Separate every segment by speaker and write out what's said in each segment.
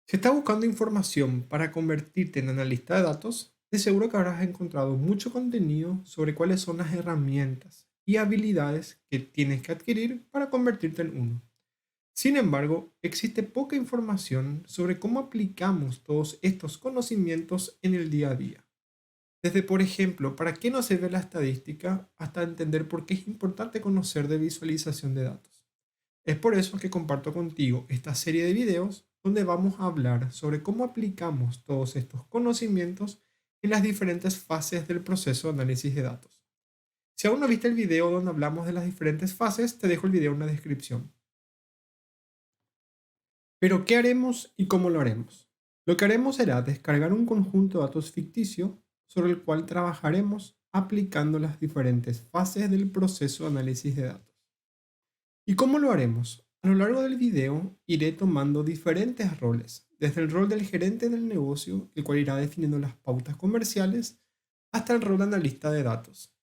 Speaker 1: Si estás buscando información para convertirte en analista de datos, de seguro que habrás encontrado mucho contenido sobre cuáles son las herramientas y habilidades que tienes que adquirir para convertirte en uno. Sin embargo, existe poca información sobre cómo aplicamos todos estos conocimientos en el día a día. Desde, por ejemplo, para qué nos sirve la estadística hasta entender por qué es importante conocer de visualización de datos. Es por eso que comparto contigo esta serie de videos donde vamos a hablar sobre cómo aplicamos todos estos conocimientos en las diferentes fases del proceso de análisis de datos. Si aún no viste el video donde hablamos de las diferentes fases, te dejo el video en la descripción. Pero, ¿qué haremos y cómo lo haremos? Lo que haremos será descargar un conjunto de datos ficticio sobre el cual trabajaremos aplicando las diferentes fases del proceso de análisis de datos. ¿Y cómo lo haremos? A lo largo del video iré tomando diferentes roles, desde el rol del gerente del negocio, el cual irá definiendo las pautas comerciales, hasta el rol de analista de datos,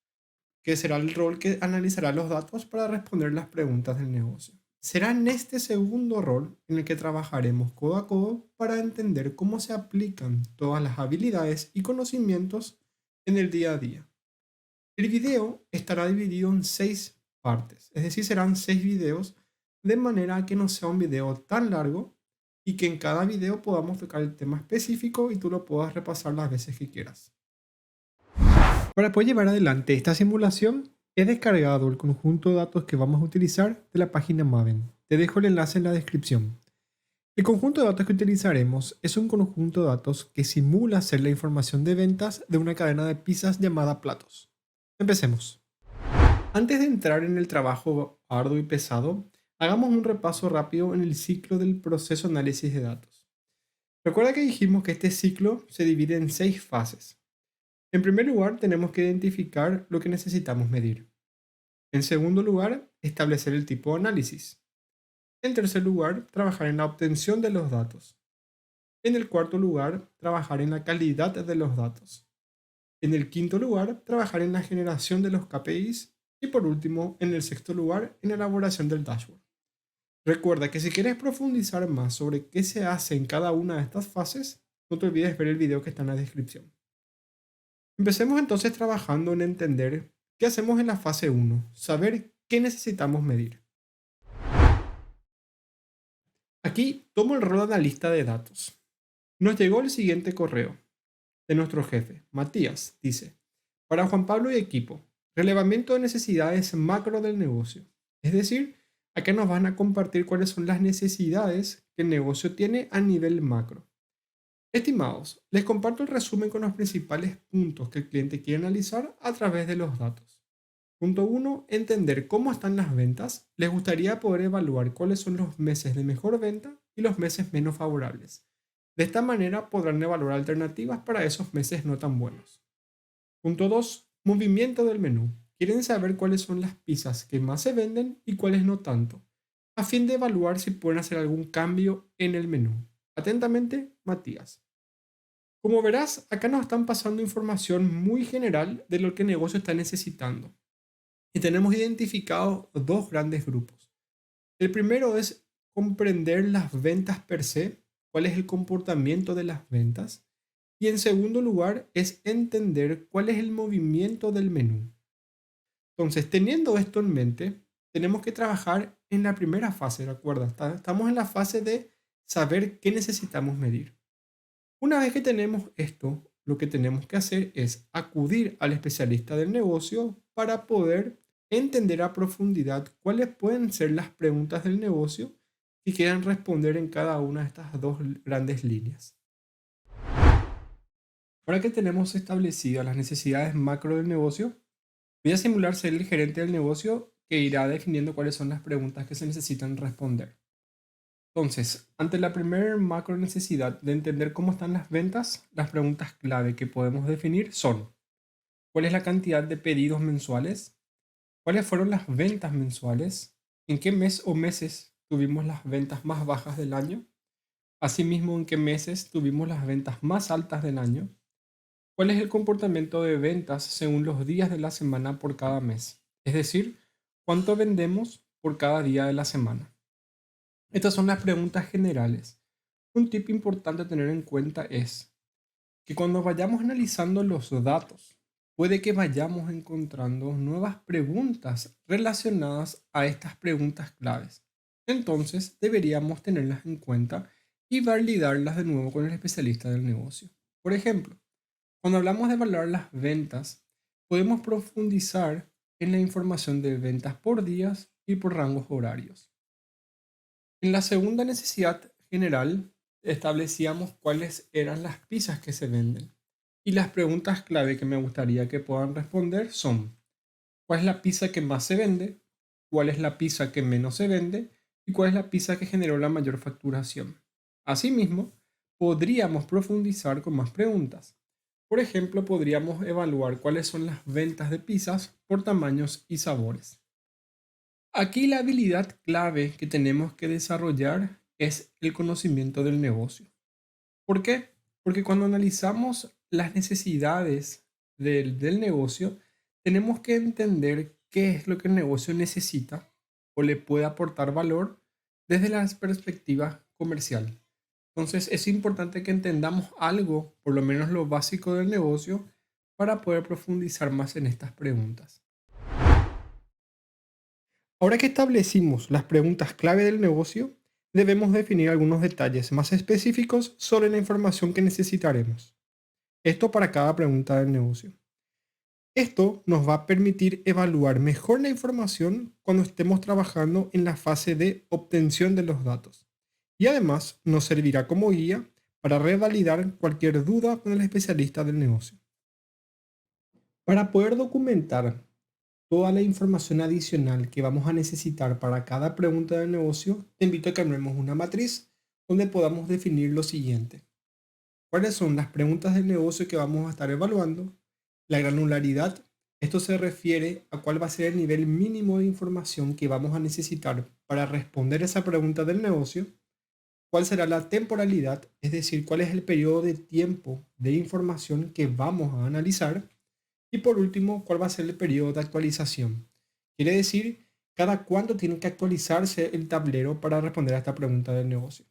Speaker 1: que será el rol que analizará los datos para responder las preguntas del negocio. Será en este segundo rol en el que trabajaremos codo a codo para entender cómo se aplican todas las habilidades y conocimientos en el día a día. El video estará dividido en 6 partes, es decir, serán 6 videos de manera que no sea un video tan largo y que en cada video podamos tocar el tema específico y tú lo puedas repasar las veces que quieras. Para poder llevar adelante esta simulación, he descargado el conjunto de datos que vamos a utilizar de la página Maven. Te dejo el enlace en la descripción. El conjunto de datos que utilizaremos es un conjunto de datos que simula ser la información de ventas de una cadena de pizzas llamada Platos. Empecemos. Antes de entrar en el trabajo arduo y pesado, hagamos un repaso rápido en el ciclo del proceso de análisis de datos. Recuerda que dijimos que este ciclo se divide en 6 fases. En primer lugar, tenemos que identificar lo que necesitamos medir. En segundo lugar, establecer el tipo de análisis. En tercer lugar, trabajar en la obtención de los datos. En el cuarto lugar, trabajar en la calidad de los datos. En el quinto lugar, trabajar en la generación de los KPIs. Y por último, en el sexto lugar, en la elaboración del dashboard. Recuerda que si quieres profundizar más sobre qué se hace en cada una de estas fases, no te olvides ver el video que está en la descripción. Empecemos entonces trabajando en entender qué hacemos en la fase uno, saber qué necesitamos medir. Aquí tomo el rol de analista de datos. Nos llegó el siguiente correo de nuestro jefe, Matías, dice, para Juan Pablo y equipo, relevamiento de necesidades macro del negocio. Es decir, acá nos van a compartir cuáles son las necesidades que el negocio tiene a nivel macro. Estimados, les comparto el resumen con los principales puntos que el cliente quiere analizar a través de los datos. Punto uno, entender cómo están las ventas. Les gustaría poder evaluar cuáles son los meses de mejor venta y los meses menos favorables. De esta manera podrán evaluar alternativas para esos meses no tan buenos. Punto 2, movimiento del menú. Quieren saber cuáles son las pizzas que más se venden y cuáles no tanto, a fin de evaluar si pueden hacer algún cambio en el menú. Atentamente, Matías. Como verás, acá nos están pasando información muy general de lo que el negocio está necesitando. Y tenemos identificados dos grandes grupos. El primero es comprender las ventas per se, cuál es el comportamiento de las ventas. Y en segundo lugar es entender cuál es el movimiento del menú. Entonces, teniendo esto en mente, tenemos que trabajar en la primera fase, ¿de acuerdo? Estamos en la fase de saber qué necesitamos medir. Una vez que tenemos esto, lo que tenemos que hacer es acudir al especialista del negocio para poder entender a profundidad cuáles pueden ser las preguntas del negocio que quieran responder en cada una de estas dos grandes líneas. Ahora que tenemos establecidas las necesidades macro del negocio, voy a simular ser el gerente del negocio que irá definiendo cuáles son las preguntas que se necesitan responder. Entonces, ante la primera macro necesidad de entender cómo están las ventas, las preguntas clave que podemos definir son: ¿cuál es la cantidad de pedidos mensuales? ¿Cuáles fueron las ventas mensuales? ¿En qué mes o meses tuvimos las ventas más bajas del año? Asimismo, ¿en qué meses tuvimos las ventas más altas del año? ¿Cuál es el comportamiento de ventas según los días de la semana por cada mes? Es decir, ¿cuánto vendemos por cada día de la semana? Estas son las preguntas generales. Un tip importante a tener en cuenta es que cuando vayamos analizando los datos, puede que vayamos encontrando nuevas preguntas relacionadas a estas preguntas claves. Entonces, deberíamos tenerlas en cuenta y validarlas de nuevo con el especialista del negocio. Por ejemplo, cuando hablamos de valorar las ventas, podemos profundizar en la información de ventas por días y por rangos horarios. En la segunda necesidad general, establecíamos cuáles eran las pizzas que se venden. Y las preguntas clave que me gustaría que puedan responder son: ¿cuál es la pizza que más se vende? ¿Cuál es la pizza que menos se vende? ¿Y cuál es la pizza que generó la mayor facturación? Asimismo, podríamos profundizar con más preguntas. Por ejemplo, podríamos evaluar cuáles son las ventas de pizzas por tamaños y sabores. Aquí la habilidad clave que tenemos que desarrollar es el conocimiento del negocio. ¿Por qué? Porque cuando analizamos las necesidades del negocio, tenemos que entender qué es lo que el negocio necesita o le puede aportar valor desde la perspectiva comercial. Entonces es importante que entendamos algo, por lo menos lo básico del negocio, para poder profundizar más en estas preguntas. Ahora que establecimos las preguntas clave del negocio, debemos definir algunos detalles más específicos sobre la información que necesitaremos. Esto para cada pregunta del negocio. Esto nos va a permitir evaluar mejor la información cuando estemos trabajando en la fase de obtención de los datos. Y además nos servirá como guía para revalidar cualquier duda con el especialista del negocio. Para poder documentar toda la información adicional que vamos a necesitar para cada pregunta del negocio, te invito a que armemos una matriz donde podamos definir lo siguiente: ¿cuáles son las preguntas del negocio que vamos a estar evaluando? La granularidad. Esto se refiere a cuál va a ser el nivel mínimo de información que vamos a necesitar para responder esa pregunta del negocio. ¿Cuál será la temporalidad? Es decir, cuál es el periodo de tiempo de información que vamos a analizar. Y por último, ¿cuál va a ser el periodo de actualización? Quiere decir, cada cuánto tiene que actualizarse el tablero para responder a esta pregunta del negocio.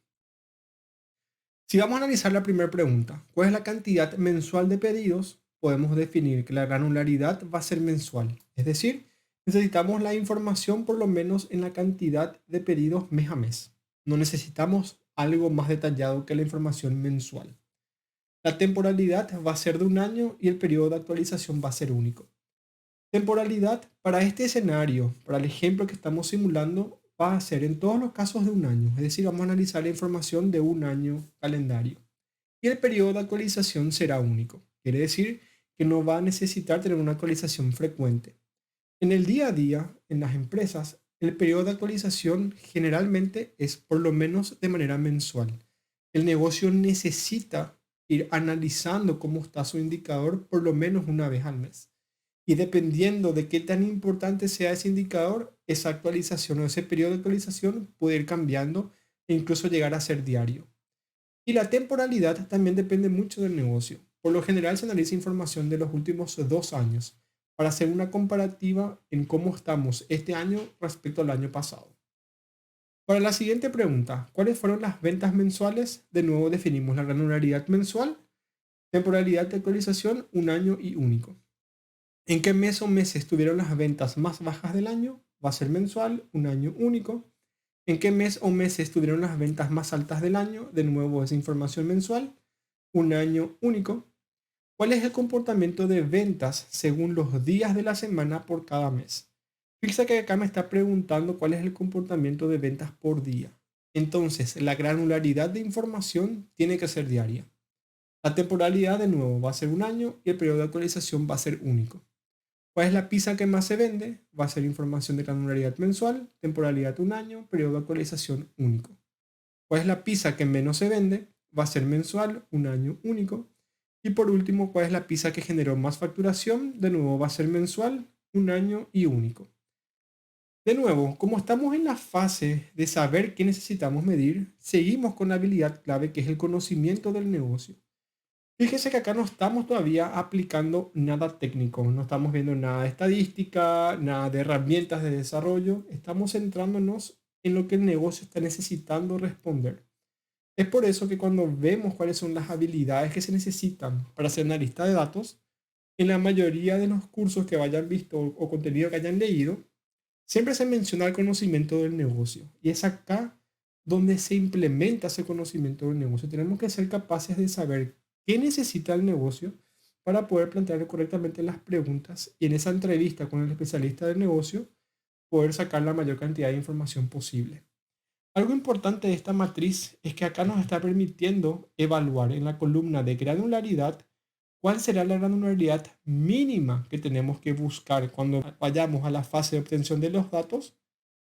Speaker 1: Si vamos a analizar la primera pregunta, ¿cuál es la cantidad mensual de pedidos? Podemos definir que la granularidad va a ser mensual. Es decir, necesitamos la información por lo menos en la cantidad de pedidos mes a mes. No necesitamos algo más detallado que la información mensual. La temporalidad va a ser de un año y el periodo de actualización va a ser único. Temporalidad para este escenario, para el ejemplo que estamos simulando, va a ser en todos los casos de un año. Es decir, vamos a analizar la información de un año calendario. Y el periodo de actualización será único. Quiere decir que no va a necesitar tener una actualización frecuente. En el día a día, en las empresas, el periodo de actualización generalmente es por lo menos de manera mensual. El negocio necesita ir analizando cómo está su indicador por lo menos una vez al mes. Y dependiendo de qué tan importante sea ese indicador, esa actualización o ese periodo de actualización puede ir cambiando e incluso llegar a ser diario. Y la temporalidad también depende mucho del negocio. Por lo general se analiza información de los últimos 2 años para hacer una comparativa en cómo estamos este año respecto al año pasado. Para la siguiente pregunta, ¿cuáles fueron las ventas mensuales? De nuevo definimos la granularidad mensual, temporalidad de actualización, un año y único. ¿En qué mes o meses tuvieron las ventas más bajas del año? Va a ser mensual, un año único. ¿En qué mes o meses tuvieron las ventas más altas del año? De nuevo es información mensual, un año único. ¿Cuál es el comportamiento de ventas según los días de la semana por cada mes? Fíjese que acá me está preguntando cuál es el comportamiento de ventas por día. Entonces, la granularidad de información tiene que ser diaria. La temporalidad de nuevo va a ser un año y el periodo de actualización va a ser único. ¿Cuál es la pizza que más se vende? Va a ser información de granularidad mensual, temporalidad un año, periodo de actualización único. ¿Cuál es la pizza que menos se vende? Va a ser mensual, un año único. Y por último, ¿cuál es la pizza que generó más facturación? De nuevo va a ser mensual, un año y único. De nuevo, como estamos en la fase de saber qué necesitamos medir, seguimos con la habilidad clave que es el conocimiento del negocio. Fíjese que acá no estamos todavía aplicando nada técnico, no estamos viendo nada de estadística, nada de herramientas de desarrollo, estamos centrándonos en lo que el negocio está necesitando responder. Es por eso que cuando vemos cuáles son las habilidades que se necesitan para ser analista de datos, en la mayoría de los cursos que hayan visto o contenido que hayan leído, siempre se menciona el conocimiento del negocio. Y es acá donde se implementa ese conocimiento del negocio. Tenemos que ser capaces de saber qué necesita el negocio para poder plantear correctamente las preguntas y en esa entrevista con el especialista del negocio poder sacar la mayor cantidad de información posible. Algo importante de esta matriz es que acá nos está permitiendo evaluar en la columna de granularidad cuál será la granularidad mínima que tenemos que buscar cuando vayamos a la fase de obtención de los datos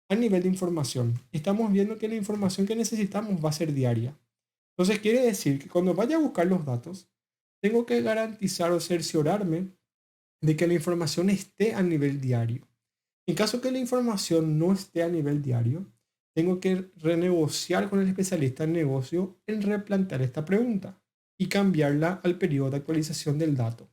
Speaker 1: a nivel de información. Estamos viendo que la información que necesitamos va a ser diaria. Entonces quiere decir que cuando vaya a buscar los datos, tengo que garantizar o cerciorarme de que la información esté a nivel diario. En caso que la información no esté a nivel diario, tengo que renegociar con el especialista en negocio en replantear esta pregunta y cambiarla al periodo de actualización del dato.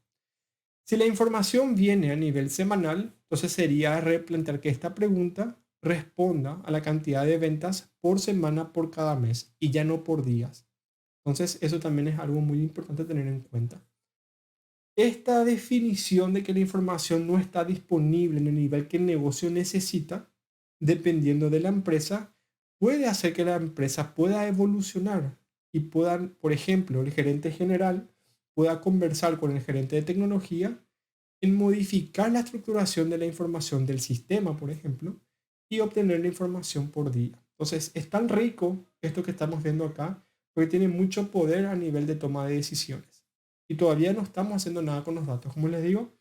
Speaker 1: Si la información viene a nivel semanal, entonces sería replantear que esta pregunta responda a la cantidad de ventas por semana por cada mes y ya no por días. Entonces eso también es algo muy importante tener en cuenta. Esta definición de que la información no está disponible en el nivel que el negocio necesita, dependiendo de la empresa, puede hacer que la empresa pueda evolucionar y puedan, por ejemplo, el gerente general pueda conversar con el gerente de tecnología en modificar la estructuración de la información del sistema, por ejemplo, y obtener la información por día. Entonces, es tan rico esto que estamos viendo acá, porque tiene mucho poder a nivel de toma de decisiones. Y todavía no estamos haciendo nada con los datos. Como les digo,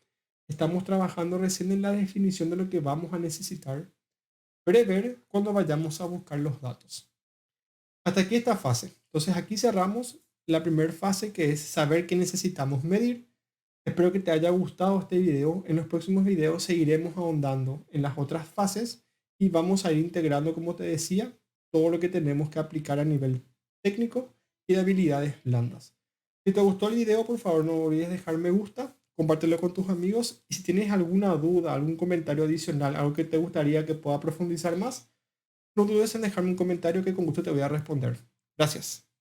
Speaker 1: estamos trabajando recién en la definición de lo que vamos a necesitar prever cuando vayamos a buscar los datos. Hasta aquí esta fase. Entonces aquí cerramos la primera fase, que es saber qué necesitamos medir. Espero que te haya gustado este video. En los próximos videos seguiremos ahondando en las otras fases y vamos a ir integrando, como te decía, todo lo que tenemos que aplicar a nivel técnico y de habilidades blandas. Si te gustó el video, por favor no olvides dejar me gusta, compártelo con tus amigos y si tienes alguna duda, algún comentario adicional, algo que te gustaría que pueda profundizar más, no dudes en dejarme un comentario que con gusto te voy a responder. Gracias.